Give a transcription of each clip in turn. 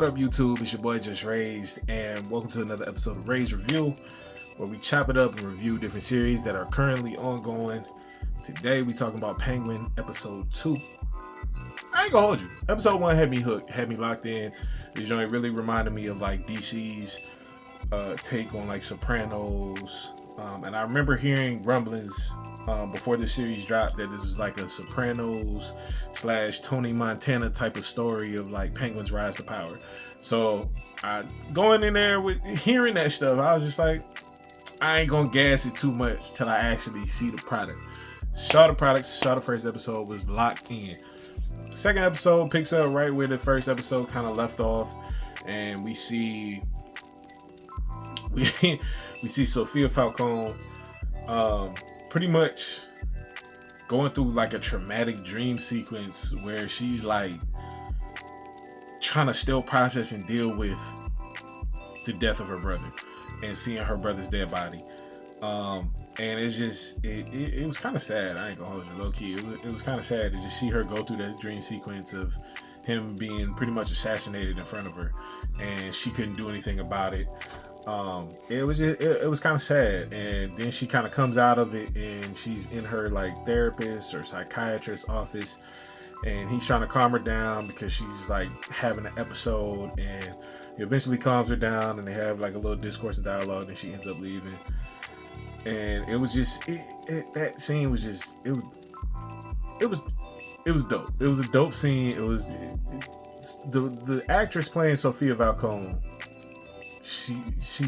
up, YouTube? It's your boy JusRzd, and welcome to another episode of Rage Review, where we chop it up and review different series that are currently ongoing. Today, we talking about Penguin episode 2. I ain't gonna hold you. Episode 1 had me hooked, had me locked in. This joint really reminded me of like DC's take on like Sopranos, and I remember hearing rumblings before the series dropped that this was like a Sopranos / Tony Montana type of story of like Penguin's rise to power. So going in there with hearing that stuff, I was just like, I ain't gonna gas it too much till I actually see the product. Saw the first episode, was locked in. Second episode picks up right where the first episode kind of left off, and we see Sofia Falcone pretty much going through like a traumatic dream sequence where she's like trying to still process and deal with the death of her brother and seeing her brother's dead body. And it's just it was kind of sad. I ain't gonna hold you, low key. It was kind of sad to just see her go through that dream sequence of him being pretty much assassinated in front of her, and she couldn't do anything about it. It was kind of sad. And then she kind of comes out of it, and she's in her like therapist or psychiatrist office, and he's trying to calm her down because she's like having an episode, and he eventually calms her down, and they have like a little discourse and dialogue, and she ends up leaving. And it was just that scene was just it was dope. It was a dope scene. It was the actress playing Sofia Falcone. She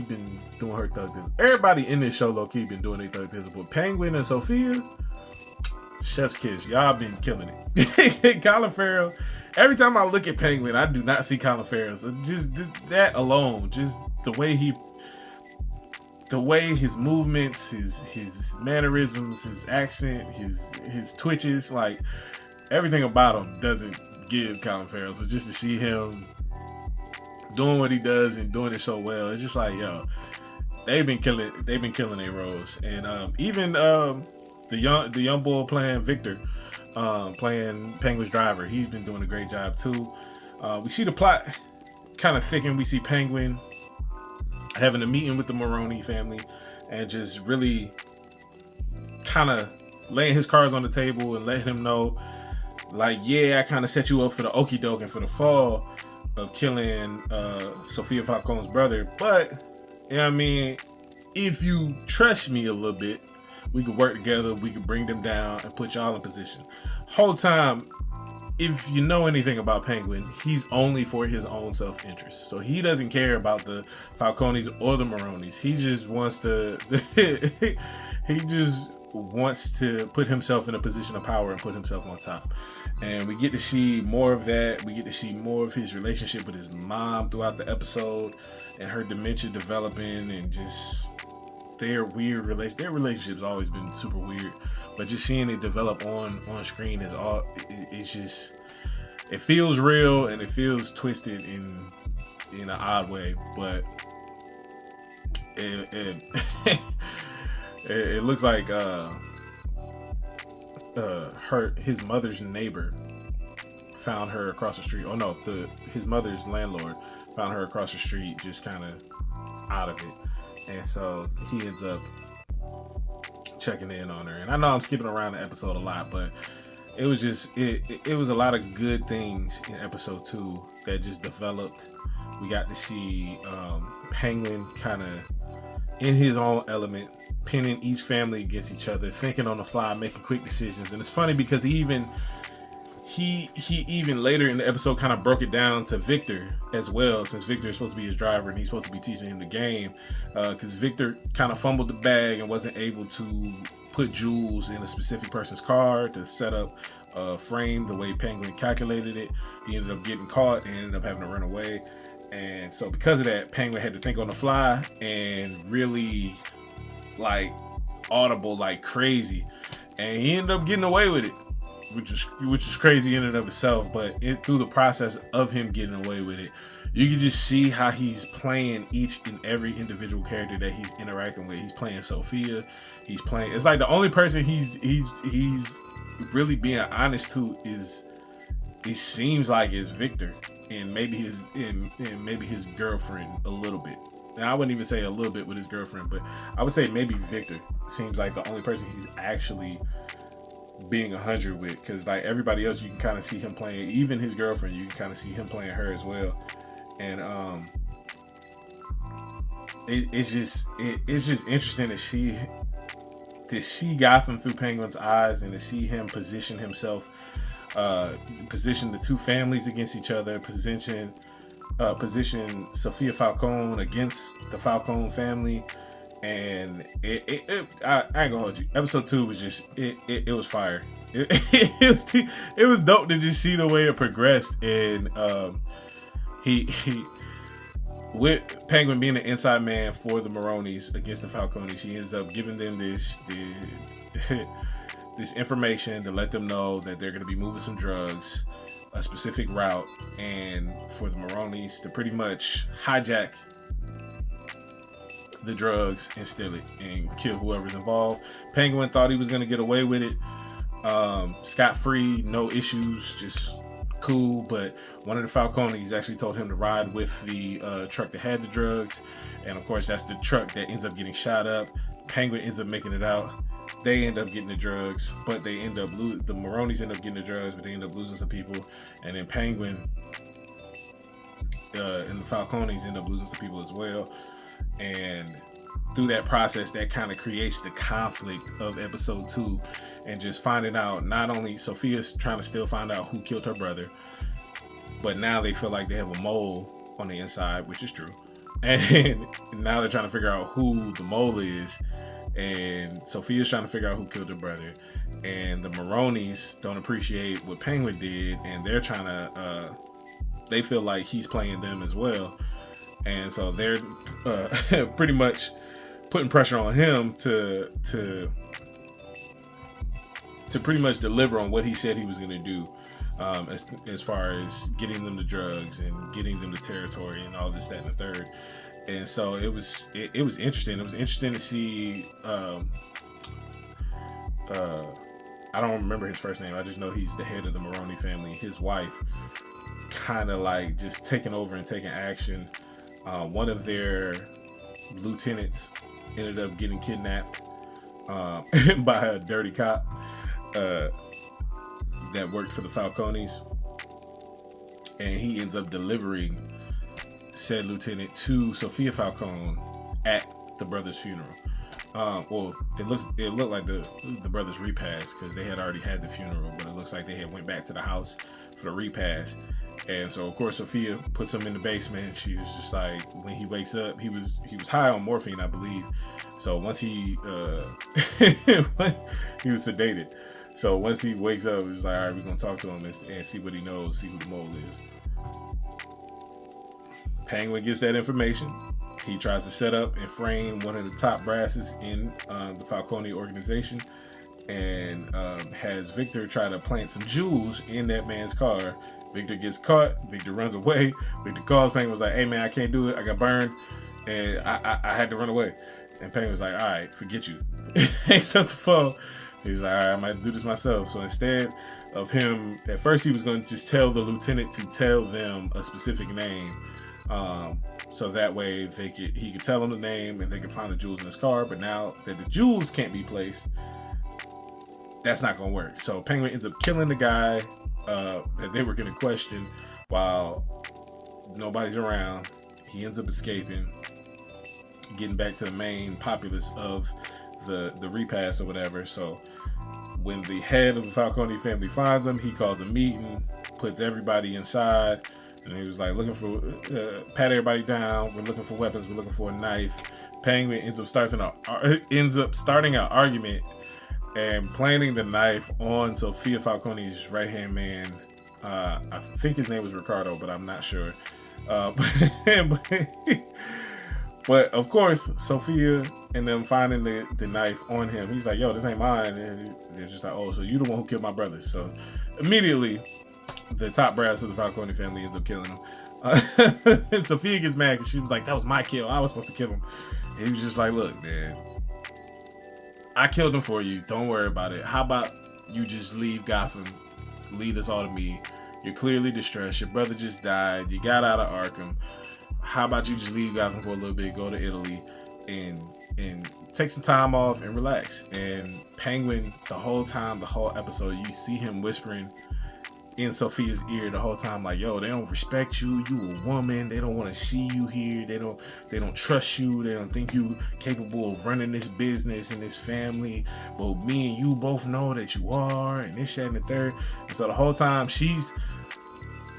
been doing her thug this. Everybody in this show low key been doing their thug this, but Penguin and Sofia, chef's kiss. Y'all been killing it. Colin Farrell. Every time I look at Penguin, I do not see Colin Farrell. So just that alone, just the way his movements, his mannerisms, his accent, his twitches, like everything about him doesn't give Colin Farrell. So just to see him doing what he does and doing it so well, it's just like, yo, they've been killing their roles. And even the young boy playing Victor, playing Penguin's driver, he's been doing a great job too. We see the plot kind of thicken. We see Penguin having a meeting with the Maroney family and just really kind of laying his cards on the table and letting him know, like, yeah, I kind of set you up for the okie doke and for the fall of killing Sofia Falcone's brother, but you know what I mean, if you trust me a little bit, we could work together, we could bring them down and put y'all in position. Whole time, if you know anything about Penguin, he's only for his own self-interest. So he doesn't care about the Falcones or the Maronis. He just wants to put himself in a position of power and put himself on top. And we get to see more of that. We get to see more of his relationship with his mom throughout the episode and her dementia developing, and just their weird relationship. Their relationship's always been super weird, but just seeing it develop on screen is all. It's just, it feels real and it feels twisted in an odd way, but it looks like his mother's neighbor found her across the street. Oh no, his mother's landlord found her across the street, just kind of out of it. And so he ends up checking in on her. And I know I'm skipping around the episode a lot, but it was just, it was a lot of good things in episode 2 that just developed. We got to see Penguin kind of in his own element, pinning each family against each other, thinking on the fly, making quick decisions. And it's funny because he even later in the episode kind of broke it down to Victor as well, since Victor is supposed to be his driver and he's supposed to be teaching him the game, because Victor kind of fumbled the bag and wasn't able to put jewels in a specific person's car to set up a frame the way Penguin calculated it. He ended up getting caught and ended up having to run away. And so because of that, Penguin had to think on the fly and really like audible like crazy, and he ended up getting away with it, which is crazy in and of itself. But through the process of him getting away with it, you can just see how he's playing each and every individual character that he's interacting with. He's playing Sofia. He's playing. It's like the only person he's really being honest to is, it seems like, is Victor. and maybe his girlfriend a little bit. And I wouldn't even say a little bit with his girlfriend, but I would say maybe Victor seems like the only person he's actually being 100 with, because like everybody else you can kind of see him playing, even his girlfriend you can kind of see him playing her as well. And it's just interesting to see Gotham through Penguin's eyes, and to see him position himself, position the two families against each other, position Sofia Falcone against the Falcone family. And I ain't gonna hold you. Episode 2 was just it was fire. It was dope to just see the way it progressed. And he with Penguin being the inside man for the Maronis against the Falcones, he ends up giving them this information to let them know that they're going to be moving some drugs, a specific route, and for the Maronis to pretty much hijack the drugs and steal it and kill whoever's involved. Penguin thought he was going to get away with it, scot-free, no issues, just cool. But one of the Falcones actually told him to ride with the truck that had the drugs, and of course that's the truck that ends up getting shot up. Penguin ends up making it out. They end up getting the drugs, but they end up the Maronis end up getting the drugs, but they end up losing some people. And then Penguin and the Falcones end up losing some people as well. And through that process, that kind of creates the conflict of episode 2, and just finding out, not only Sofia's trying to still find out who killed her brother, but now they feel like they have a mole on the inside, which is true. And now they're trying to figure out who the mole is, and Sofia's trying to figure out who killed her brother. And the Maronis don't appreciate what Penguin did, and they're trying to they feel like he's playing them as well. And so they're pretty much putting pressure on him to pretty much deliver on what he said he was going to do, as far as getting them the drugs and getting them the territory and all this, that, and the third. And so it was interesting. It was interesting to see. I don't remember his first name. I just know he's the head of the Maroni family. His wife kind of like just taking over and taking action. One of their lieutenants ended up getting kidnapped by a dirty cop that worked for the Falcones, and he ends up delivering said lieutenant to Sofia Falcone at the brother's funeral. Well, it looked like the brothers' repast, because they had already had the funeral, but it looks like they had went back to the house for the repast. And so, of course, Sofia puts him in the basement. She was just like, when he wakes up, he was high on morphine, I believe. So once he he was sedated. So once he wakes up, he was like, all right, we're gonna talk to him and see what he knows, see who the mole is. Penguin gets that information. He tries to set up and frame one of the top brasses in the Falcone organization, and has Victor try to plant some jewels in that man's car. Victor gets caught. Victor runs away. Victor calls Penguin, was like, hey man, I can't do it. I got burned and I had to run away. And Penguin was like, all right, forget you. Hangs up the phone. He's like, all right, I might do this myself. So instead of him, at first he was going to just tell the lieutenant to tell them a specific name. So that way he could tell them the name and they could find the jewels in his car. But now that the jewels can't be placed, that's not going to work. So Penguin ends up killing the guy that they were going to question while nobody's around. He ends up escaping, getting back to the main populace of the repast or whatever. So when the head of the Falcone family finds him, he calls a meeting, puts everybody inside, and he was like, looking for pat everybody down. We're looking for weapons. We're looking for a knife. Penguin ends up starting an argument and planting the knife on Sofia Falcone's right-hand man. I think his name was Ricardo, but I'm not sure. But of course, Sofia and them finding the knife on him, he's like, yo, this ain't mine. And they're just like, oh, so you the one who killed my brother. So immediately, the top brass of the Falcone family ends up killing him. And Sofia gets mad because she was like, that was my kill. I was supposed to kill him. And he was just like, look, man, I killed him for you. Don't worry about it. How about you just leave Gotham, leave this all to me. You're clearly distressed. Your brother just died. You got out of Arkham. How about you just leave Gotham for a little bit, go to Italy, and take some time off and relax. And Penguin, the whole time, the whole episode, you see him whispering in Sofia's ear the whole time, like, yo, they don't respect you. You a woman. They don't want to see you here. They don't trust you. They don't think you capable of running this business and this family. But me and you both know that you are, and this, that, and the third. And so the whole time she's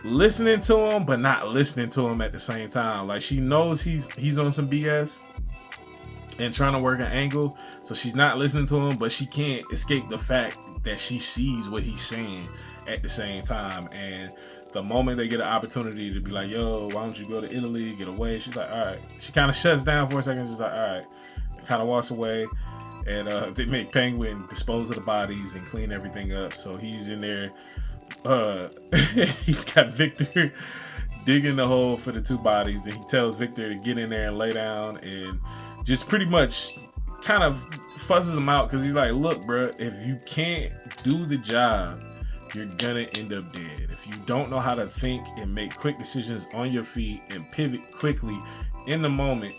listening to him, but not listening to him at the same time. Like, she knows he's on some BS and trying to work an angle, so she's not listening to him, but she can't escape the fact that she sees what he's saying at the same time. And the moment they get an opportunity to be like, yo, why don't you go to Italy, get away, she's like, all right. She kind of shuts down for a second. She's like, all right, kind of walks away. And they make Penguin dispose of the bodies and clean everything up. So he's in there. He's got Victor digging the hole for the two bodies. Then he tells Victor to get in there and lay down, and just pretty much kind of fusses him out, because he's like, look, bro, if you can't do the job, you're gonna end up dead. If you don't know how to think and make quick decisions on your feet and pivot quickly in the moment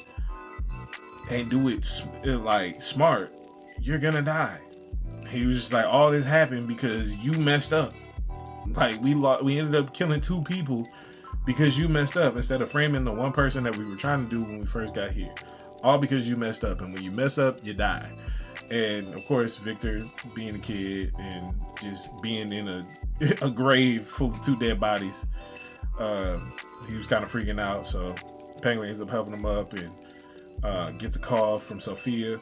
and do it like smart, you're gonna die. He was just like, all this happened because you messed up. Like, we ended up killing two people because you messed up, instead of framing the one person that we were trying to do when we first got here. All because you messed up, and when you mess up, you die. And of course, Victor, being a kid and just being in a grave full of two dead bodies, he was kind of freaking out. So Penguin ends up helping him up and gets a call from Sofia,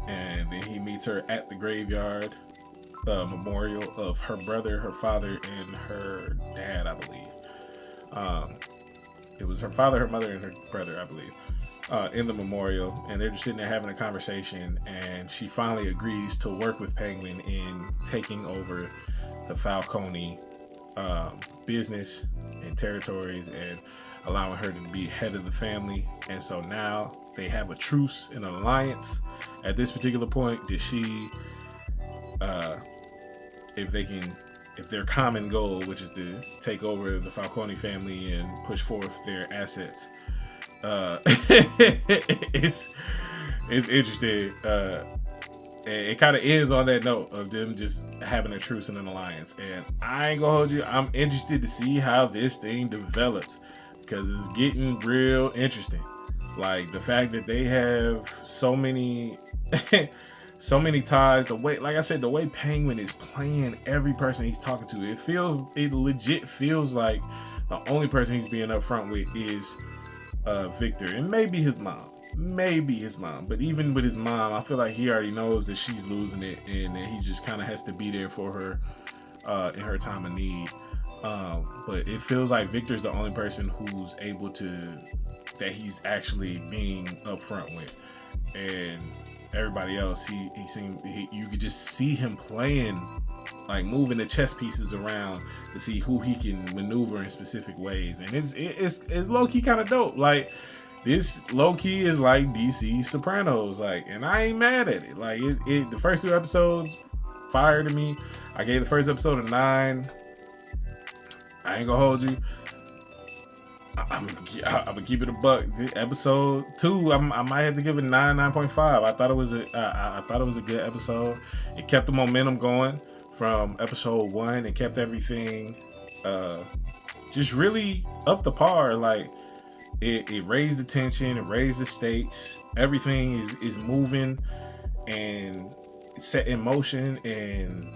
and then he meets her at the graveyard memorial of her brother, her father, and her dad, I believe. It was her father, her mother, and her brother, I believe, in the memorial. And they're just sitting there having a conversation, and she finally agrees to work with Penguin in taking over the Falcone business and territories and allowing her to be head of the family. And so now they have a truce and an alliance. At this particular point, did she if their common goal, which is to take over the Falcone family and push forth their assets, it's interesting. It kind of ends on that note of them just having a truce and an alliance. And I ain't gonna hold you, I'm interested to see how this thing develops, because it's getting real interesting. Like, the fact that they have so many so many ties, the way, like I said, the way Penguin is playing every person he's talking to, it legit feels like the only person he's being upfront with is Victor, and maybe his mom. But even with his mom, I feel like he already knows that she's losing it, and that he just kind of has to be there for her in her time of need. But it feels like Victor's the only person who's able to, that he's actually being upfront with. And everybody else, you could just see him playing, like moving the chess pieces around to see who he can maneuver in specific ways. And it's low-key kind of dope. Like, this low-key is like DC Sopranos, like, and I ain't mad at it. Like, the first two episodes fire to me. I gave the first episode a 9. I ain't gonna hold you, I'm gonna keep it a buck. Episode 2, I might have to give it 9.5. I thought it was a good episode. It kept the momentum going from episode 1. It kept everything just really up to par. Like, it raised the tension, it raised the stakes. Everything is moving and set in motion, and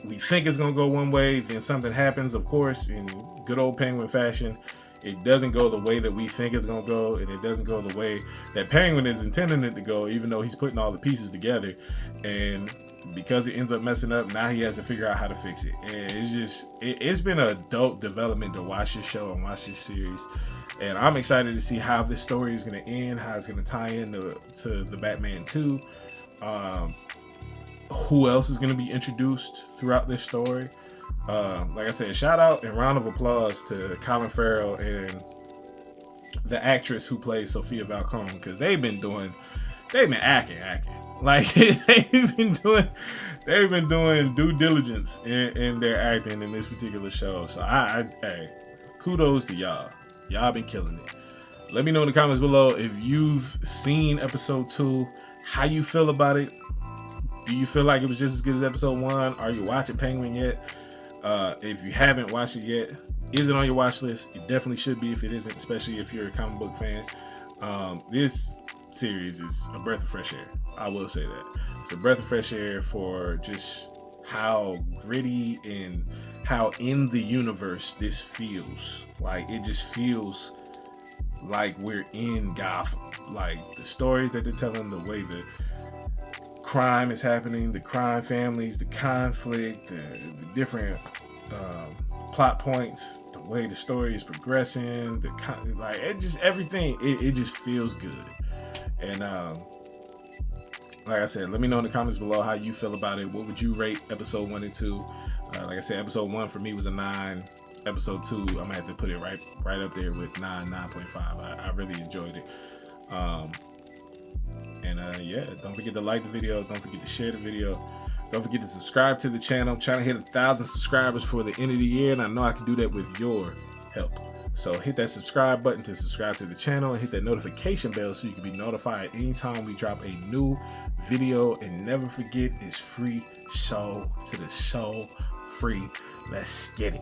we think it's gonna go one way, then something happens, of course, in good old Penguin fashion. It doesn't go the way that we think it's going to go, and it doesn't go the way that Penguin is intending it to go, even though he's putting all the pieces together. And because it ends up messing up, now he has to figure out how to fix it. And it's been a dope development to watch this show and watch this series. And I'm excited to see how this story is going to end, how it's going to tie into the Batman 2. Who else is going to be introduced throughout this story? Like I said, shout out and round of applause to Colin Farrell and the actress who plays Sofia Falcone, because they've been acting. Like they've been doing due diligence in their acting in this particular show. So hey, kudos to y'all. Y'all been killing it. Let me know in the comments below if you've seen episode 2, how you feel about it. Do you feel like it was just as good as episode 1? Are you watching Penguin yet? If you haven't watched it yet, is it on your watch list? It definitely should be if it isn't, especially if you're a comic book fan. This series is a breath of fresh air. I will say that. It's a breath of fresh air for just how gritty and how in the universe this feels. Like, it just feels like we're in Gotham. Like, the stories that they're telling, the way the crime is happening, the crime families, the conflict, the different plot points, the way the story is progressing, like, it just, everything, it just feels good. And like I said, let me know in the comments below how you feel about it. What would you rate episode 1 and 2? Like I said, episode 1 for me was a 9. Episode 2, I'm gonna have to put it right up there with 9.5. I really enjoyed it. Yeah, don't forget to like the video. Don't forget to share the video. Don't forget to subscribe to the channel. I'm trying to hit 1,000 subscribers for the end of the year, and I know I can do that with your help. So hit that subscribe button to subscribe to the channel, and hit that notification bell so you can be notified anytime we drop a new video. And never forget, it's free soul to the soul free. Let's get it.